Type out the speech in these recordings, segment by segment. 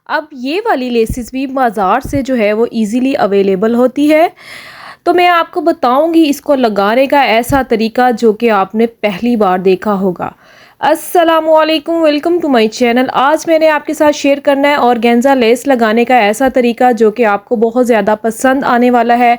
अब ये वाली लेसेस भी बाज़ार से जो है वो इजीली अवेलेबल होती है। तो मैं आपको बताऊंगी इसको लगाने का ऐसा तरीका जो कि आपने पहली बार देखा होगा। अस्सलामुअलैकुम, वेलकम टू माय चैनल। आज मैंने आपके साथ शेयर करना है ऑर्गेन्जा लेस लगाने का ऐसा तरीका जो कि आपको बहुत ज़्यादा पसंद आने वाला है।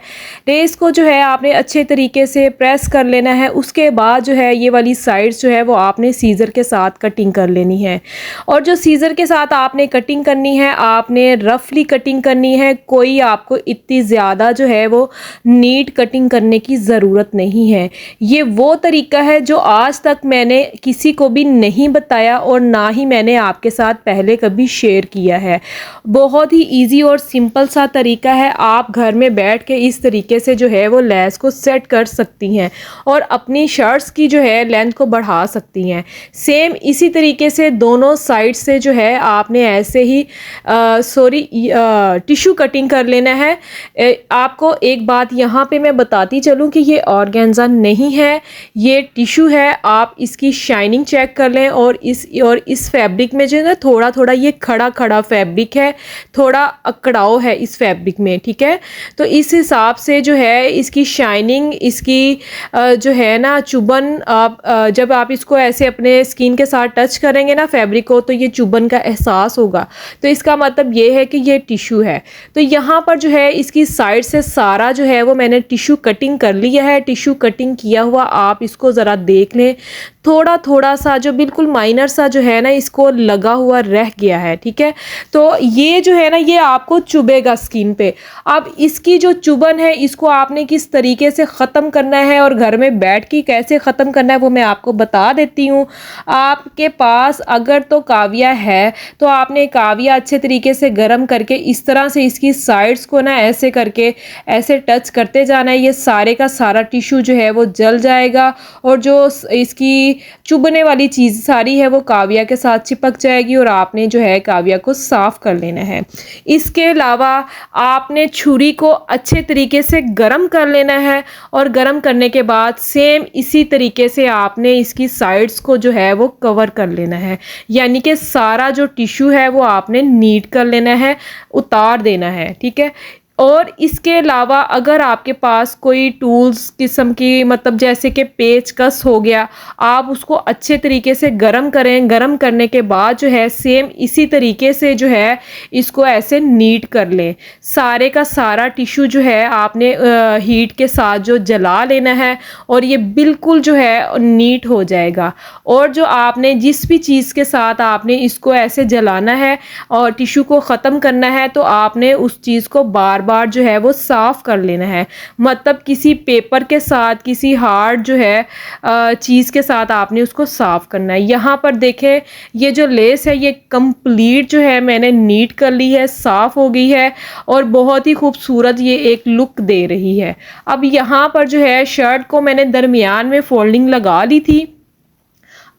लेस को जो है आपने अच्छे तरीके से प्रेस कर लेना है। उसके बाद जो है ये वाली साइड्स जो है वो आपने सीज़र के साथ कटिंग कर लेनी है। और जो सीज़र के साथ आपने कटिंग करनी है, आपने रफली कटिंग करनी है। कोई आपको इतनी ज़्यादा जो है वो नीट कटिंग करने की ज़रूरत नहीं है। ये वो तरीका है जो आज तक मैंने किसी को भी नहीं बताया और ना ही मैंने आपके साथ पहले कभी शेयर किया है। बहुत ही इजी और सिंपल सा तरीका है। आप घर में बैठ के इस तरीके से जो है वो लेस को सेट कर सकती हैं और अपनी शर्ट्स की जो है लेंथ को बढ़ा सकती हैं। सेम इसी तरीके से दोनों साइड से जो है आपने ऐसे ही टिश्यू कटिंग कर लेना है। आपको एक बात यहाँ पे मैं बताती चलूँ कि ये ऑर्गेन्जा नहीं है, ये टिश्यू है। आप इसकी शाइनिंग चेक कर लें और इस फैब्रिक में जो है ना थोड़ा थोड़ा ये खड़ा खड़ा फैब्रिक है, थोड़ा अकड़ाव है इस फैब्रिक में, ठीक है। तो इस हिसाब से जो है इसकी शाइनिंग, इसकी जो है ना चुभन, आप जब आप इसको ऐसे अपने स्किन के साथ टच करेंगे ना फैब्रिक को, तो ये चुभन का एहसास होगा। तो इसका मतलब ये है कि ये टिश्यू है। तो यहाँ पर जो है इसकी साइड से सारा जो है वो मैंने टिश्यू कटिंग कर लिया है। टिश्यू कटिंग किया हुआ आप इसको ज़रा देख लें, थोड़ा थोड़ा सा जो बिल्कुल माइनर सा जो है ना इसको लगा हुआ रह गया है, ठीक है। तो ये जो है ना ये आपको चुभेगा स्किन पे। अब इसकी जो चुभन है इसको आपने किस तरीके से ख़त्म करना है और घर में बैठ के कैसे ख़त्म करना है वो मैं आपको बता देती हूँ। आपके पास अगर तो काविया है तो आपने काविया अच्छे तरीके से गर्म करके इस तरह से इसकी साइड्स को ना ऐसे करके ऐसे टच करते जाना है। ये सारे का सारा टिश्यू जो है वो जल जाएगा और जो इसकी चुभने वाली चीज़ सारी है वो काविया के साथ चिपक जाएगी और आपने जो है काविया को साफ कर लेना है। इसके अलावा आपने छुरी को अच्छे तरीके से गरम कर लेना है और गरम करने के बाद सेम इसी तरीके से आपने इसकी साइड्स को जो है वो कवर कर लेना है। यानी कि सारा जो टिश्यू है वो आपने नीट कर लेना है, उतार देना है, ठीक है। और इसके अलावा अगर आपके पास कोई टूल्स किस्म की, मतलब जैसे कि पेचकस हो गया, आप उसको अच्छे तरीके से गरम करें। गरम करने के बाद जो है सेम इसी तरीके से जो है इसको ऐसे नीट कर लें। सारे का सारा टिश्यू जो है आपने हीट के साथ जो जला लेना है और ये बिल्कुल जो है नीट हो जाएगा। और जो आपने जिस भी चीज़ के साथ आपने इसको ऐसे जलाना है और टिश्यू को ख़त्म करना है तो आपने उस चीज़ को बार बार जो है वो साफ़ कर लेना है। मतलब किसी पेपर के साथ, किसी हार्ड जो है चीज़ के साथ आपने उसको साफ़ करना है। यहाँ पर देखें ये जो लेस है ये कंप्लीट जो है मैंने नीट कर ली है, साफ़ हो गई है और बहुत ही खूबसूरत ये एक लुक दे रही है। अब यहाँ पर जो है शर्ट को मैंने दरमियान में फोल्डिंग लगा ली थी।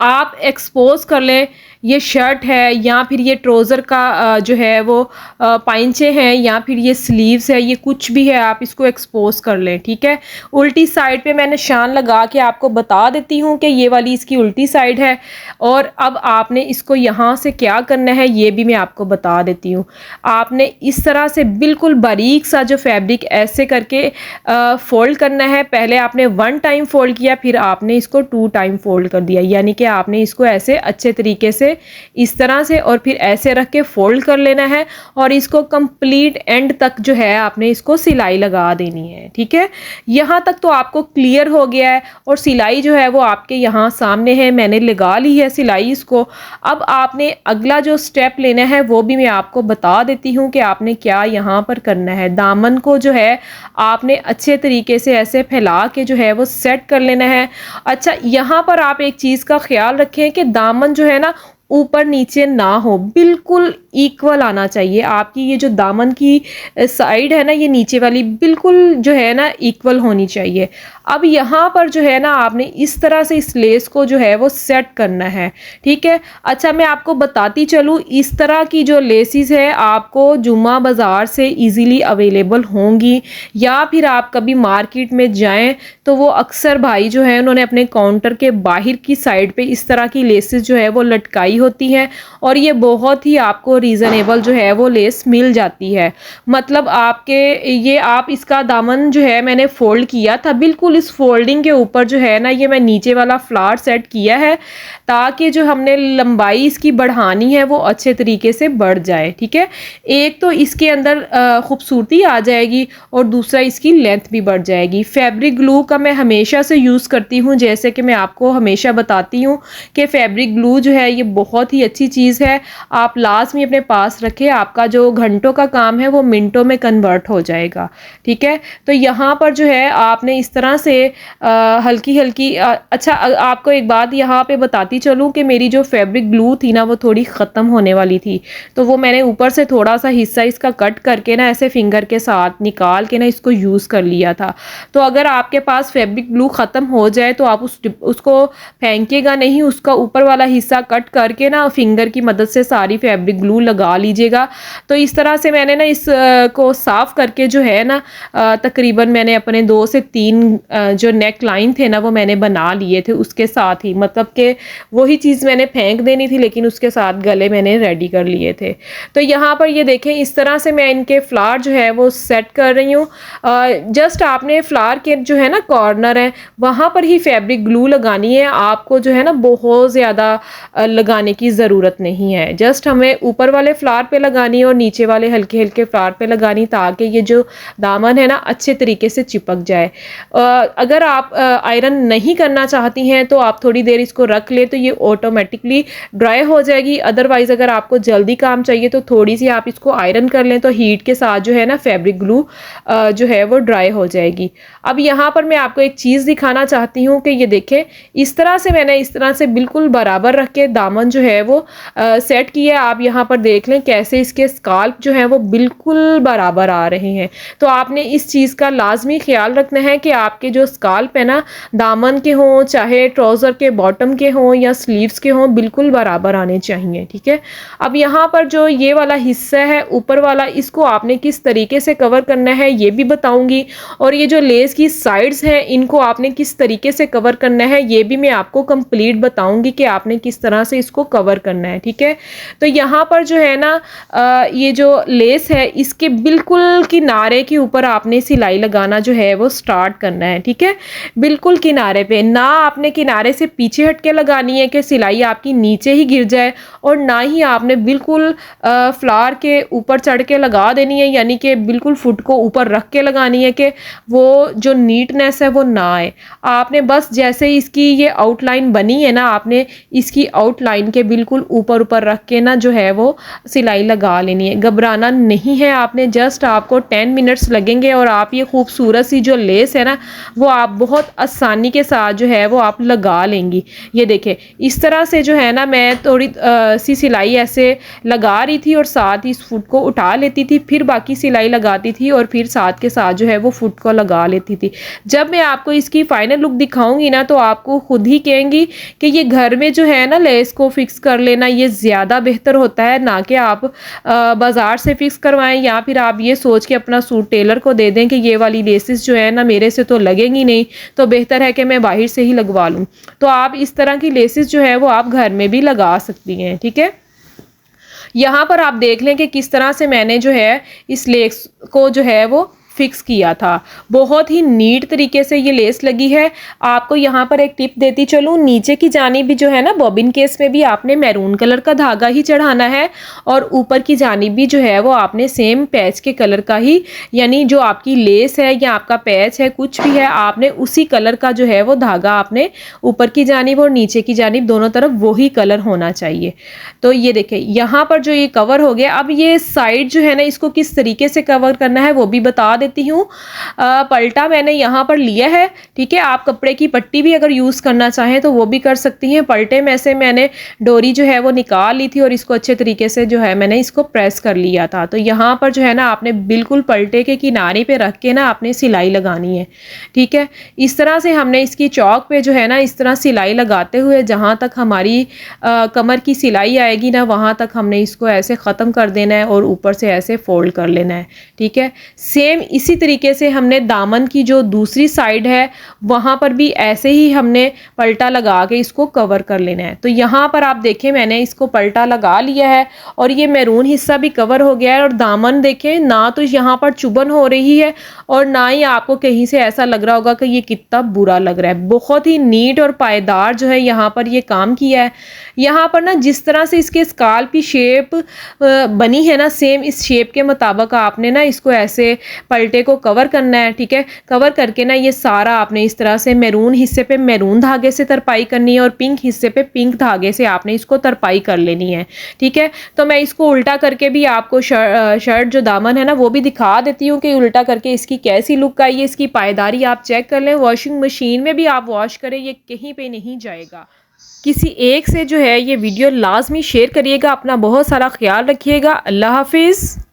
आप एक्सपोज कर लें, ये शर्ट है या फिर ये ट्राउज़र का जो है वो पाइंचे हैं या फिर ये स्लीव्स है, ये कुछ भी है, आप इसको एक्सपोज कर लें, ठीक है। उल्टी साइड पे मैं निशान लगा के आपको बता देती हूँ कि ये वाली इसकी उल्टी साइड है। और अब आपने इसको यहाँ से क्या करना है ये भी मैं आपको बता देती हूँ। आपने इस तरह से बिल्कुल बारीक सा जो फैब्रिक ऐसे करके फोल्ड करना है। पहले आपने 1 टाइम फोल्ड किया, फिर आपने इसको 2 टाइम फोल्ड कर दिया। यानी कि आपने इसको ऐसे अच्छे तरीके से इस तरह से और फिर ऐसे रख के फोल्ड कर लेना है और इसको कंप्लीट एंड तक जो है आपने इसको सिलाई लगा देनी है, ठीक है। यहाँ तक तो आपको क्लियर हो गया है और सिलाई जो है वो आपके यहाँ सामने है, मैंने लगा ली है सिलाई इसको। अब आपने अगला जो स्टेप लेना है वो भी मैं आपको बता देती हूँ कि आपने क्या यहाँ पर करना है। दामन को जो है आपने अच्छे तरीके से ऐसे फैला के जो है वो सेट कर लेना है। अच्छा, यहाँ पर आप एक चीज़ का ख्याल रखें कि दामन जो है ना ऊपर नीचे ना हो, बिल्कुल इक्वल आना चाहिए। आपकी ये जो दामन की साइड है ना ये नीचे वाली बिल्कुल जो है ना इक्वल होनी चाहिए। अब यहाँ पर जो है ना आपने इस तरह से इस लेस को जो है वो सेट करना है, ठीक है। अच्छा, मैं आपको बताती चलूँ, इस तरह की जो लेसिस है आपको जुम्मा बाज़ार से इजीली अवेलेबल होंगी या फिर आप कभी मार्केट में जाएं तो वो अक्सर भाई जो है उन्होंने अपने काउंटर के बाहर की साइड पे इस तरह की लेसिस जो है वो लटकाई होती हैं और ये बहुत ही आपको रीज़नेबल जो है वो लेस मिल जाती है। मतलब आपके ये आप इसका दामन जो है मैंने फ़ोल्ड किया था, बिल्कुल इस फ़ोल्डिंग के ऊपर जो है ना ये मैं नीचे वाला फ्लावर सेट किया है, ताकि जो हमने लंबाई इसकी बढ़ानी है वो अच्छे तरीके से बढ़ जाए। ठीक है, एक तो इसके अंदर खूबसूरती आ जाएगी और दूसरा इसकी लेंथ भी बढ़ जाएगी। फैब्रिक ग्लू का मैं हमेशा से यूज़ करती हूँ, जैसे कि मैं आपको हमेशा बताती हूँ कि फैब्रिक ग्लू जो है ये बहुत ही अच्छी चीज़ है, आप लाजमी अपने पास रखें, आपका जो घंटों का काम है वो मिनटों में कन्वर्ट हो जाएगा। ठीक है, तो यहाँ पर जो है आपने इस तरह से हल्की हल्की अच्छा आपको एक बात यहाँ पे बताती चलूँ कि मेरी जो फैब्रिक ग्लू थी ना वो थोड़ी ख़त्म होने वाली थी, तो वो मैंने ऊपर से थोड़ा सा हिस्सा इसका कट करके ना ऐसे फिंगर के साथ निकाल के ना इसको यूज़ कर लिया था। तो अगर आपके पास फैब्रिक ग्लू ख़त्म हो जाए तो आप उसको फेंकेगा नहीं, उसका ऊपर वाला हिस्सा कट करके ना फिंगर की मदद से सारी फैब्रिक ग्लू लगा लीजिएगा। तो इस तरह से मैंने ना इस को साफ़ करके जो है ना तकरीबन मैंने अपने 2 से 3 जो नेक लाइन थे ना वो मैंने बना लिए थे उसके साथ ही, मतलब कि वही चीज़ मैंने फेंक देनी थी लेकिन उसके साथ गले मैंने रेडी कर लिए थे। तो यहाँ पर ये देखें इस तरह से मैं इनके फ्लावर जो है वो सेट कर रही हूँ। जस्ट आपने फ्लावर के जो है ना कॉर्नर है वहाँ पर ही फैब्रिक ग्लू लगानी है, आपको जो है ना बहुत ज़्यादा लगाने की ज़रूरत नहीं है। जस्ट हमें ऊपर वाले फ्लावर पे लगानी है और नीचे वाले हल्के हल्के फ्लावर पे लगानी, ताकि ये जो दामन है ना अच्छे तरीके से चिपक जाए। अगर आप आयरन नहीं करना चाहती हैं तो आप थोड़ी देर इसको रख ले तो ये ऑटोमेटिकली ड्राई हो जाएगी। अदरवाइज़ अगर आपको जल्दी काम चाहिए तो थोड़ी सी आप इसको आयरन कर लें तो हीट के साथ जो है ना फैब्रिक ग्लू जो है वो ड्राई हो जाएगी। अब यहाँ पर मैं आपको एक चीज़ दिखाना चाहती हूँ कि ये देखें इस तरह से मैंने इस तरह से बिल्कुल बराबर रख के दामन जो है वो सेट किया। आप यहाँ पर देख लें कैसे इसके स्काल्प जो है वो बिल्कुल बराबर आ रहे हैं। तो आपने इस चीज़ का लाजमी ख्याल रखना है कि आपके जो स्काल्प है ना दामन के हों, चाहे ट्राउज़र के बॉटम के हों या स्लीव्स के हों, बिल्कुल बराबर आने चाहिए। ठीक है, अब यहाँ पर जो ये वाला हिस्सा है ऊपर वाला, इसको आपने किस तरीके से कवर करना है ये भी बताऊंगी, और ये जो लेस की साइड्स हैं इनको आपने किस तरीके से कवर करना है ये भी मैं आपको कंप्लीट बताऊंगी कि आपने किस तरह से इसको कवर करना है। ठीक है, तो यहाँ पर जो है ना ये जो लेस है इसके बिल्कुल किनारे के ऊपर आपने सिलाई लगाना जो है वो स्टार्ट करना है। ठीक है, बिल्कुल किनारे पे, ना आपने किनारे से पीछे हट के लगानी है कि सिलाई आपकी नीचे ही गिर जाए, और ना ही आपने बिल्कुल फ्लावर के ऊपर चढ़ के लगा देनी है, यानी कि बिल्कुल फुट को ऊपर रख के लगानी है कि वो जो नीटनेस है वो ना आए। आपने बस जैसे इसकी ये आउटलाइन बनी है ना, आपने इसकी आउटलाइन के बिल्कुल ऊपर ऊपर रख के ना जो है वो सिलाई लगा लेनी है। घबराना नहीं है आपने, जस्ट आपको 10 मिनट्स लगेंगे और आप ये खूबसूरत सी जो लेस है ना वो आप बहुत आसानी के साथ जो है वो आप लगा लेंगी। ये देखें इस तरह से जो है ना मैं थोड़ी सी सिलाई ऐसे लगा रही थी और साथ ही इस फुट को उठा लेती थी, फिर बाकी सिलाई लगाती थी और फिर साथ के साथ जो है वो फुट को लगा लेती थी। जब मैं आपको इसकी फाइनल लुक दिखाऊंगी ना तो आपको खुद ही कहेंगी कि ये घर में जो है ना लेस को फिक्स कर लेना ये ज़्यादा बेहतर होता है, ना कि आप बाज़ार से फिक्स करवाएं या फिर आप ये सोच के अपना सूट टेलर को दे दें कि ये वाली लेसेस जो है ना मेरे से तो लगेंगी नहीं, तो बेहतर है कि मैं बाहर से ही लगवा लूँ। तो आप इस तरह की लेसेस जो है वो आप घर में भी लगा सकती हैं। ठीक है, यहाँ पर आप देख लें कि किस तरह से मैंने जो है इस लेस को जो है वो फिक्स किया था। बहुत ही नीट तरीके से ये लेस लगी है। आपको यहाँ पर एक टिप देती चलूँ, नीचे की जानिब भी जो है ना बॉबिन केस में भी आपने मैरून कलर का धागा ही चढ़ाना है और ऊपर की जानिब भी जो है वो आपने सेम पैच के कलर का ही, यानी जो आपकी लेस है या आपका पैच है कुछ भी है आपने उसी कलर का जो है वो धागा आपने ऊपर की जानिब और नीचे की जानिब दोनों तरफ वही कलर होना चाहिए। तो ये देखें यहाँ पर जो ये कवर हो गया। अब ये साइड जो है ना इसको किस तरीके से कवर करना है वो भी बता देती हूँ। पलटा मैंने यहाँ पर लिया है। ठीक है, आप कपड़े की पट्टी भी अगर यूज़ करना चाहें तो वो भी कर सकती हैं। पलटे में से मैंने डोरी जो है वो निकाल ली थी और इसको अच्छे तरीके से जो है मैंने इसको प्रेस कर लिया था। तो यहाँ पर जो है ना आपने बिल्कुल पलटे के किनारे पे रख के ना आपने सिलाई लगानी है। ठीक है, इस तरह से हमने इसकी चौक पे जो है ना इस तरह सिलाई लगाते हुए जहाँ तक हमारी कमर की सिलाई आएगी ना वहाँ तक हमने इसको ऐसे ख़त्म कर देना है और ऊपर से ऐसे फोल्ड कर लेना है। ठीक है, सेम इसी तरीके से हमने दामन की जो दूसरी साइड है वहाँ पर भी ऐसे ही हमने पलटा लगा के इसको कवर कर लेना है। तो यहाँ पर आप देखें मैंने इसको पलटा लगा लिया है और ये मैरून हिस्सा भी कवर हो गया है और दामन देखें ना तो यहाँ पर चुभन हो रही है और ना ही आपको कहीं से ऐसा लग रहा होगा कि ये कितना बुरा लग रहा है। बहुत ही नीट और पायदार जो है यहाँ पर ये काम किया है। यहाँ पर ना जिस तरह से इसके स्काल्प की शेप बनी है ना, सेम इस शेप के मुताबिक आपने ना इसको ऐसे पलटे को कवर करना है। ठीक है, कवर करके ना ये सारा आपने इस तरह से मैरून हिस्से पे मैरून धागे से तरपाई करनी है और पिंक हिस्से पे पिंक धागे से आपने इसको तरपाई कर लेनी है। ठीक है, तो मैं इसको उल्टा करके भी आपको शर्ट जो दामन है ना वो भी दिखा देती हूँ कि उल्टा करके इसकी कैसी लुक आई है। इसकी पायदारी आप चेक कर लें, वॉशिंग मशीन में भी आप वॉश करें, ये कहीं पे नहीं जाएगा। किसी एक से जो है ये वीडियो लाजमी शेयर करिएगा। अपना बहुत सारा ख्याल रखिएगा। अल्लाह हाफिज़।